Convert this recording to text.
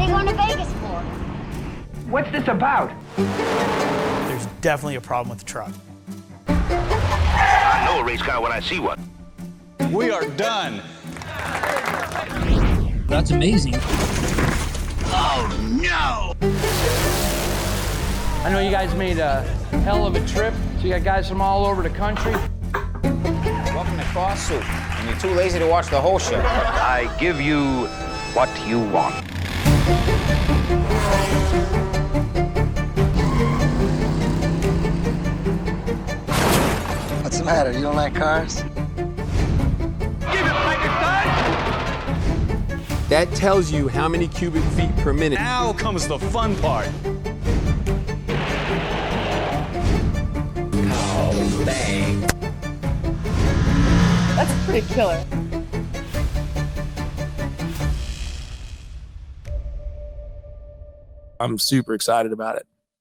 are you going to Vegas for? What's this about? There's definitely a problem with the truck. I know a race car when I see one. We are done. That's amazing. Oh, no! I know you guys made a hell of a trip, so you got guys from all over the country. Welcome to Cross Soup, and you're too lazy to watch the whole show. I give you what you want. What's the matter? You don't like cars? Give it like a gun! That tells you how many cubic feet per minute. Now comes the fun part. Oh, dang. That's pretty killer. I'm super excited about it.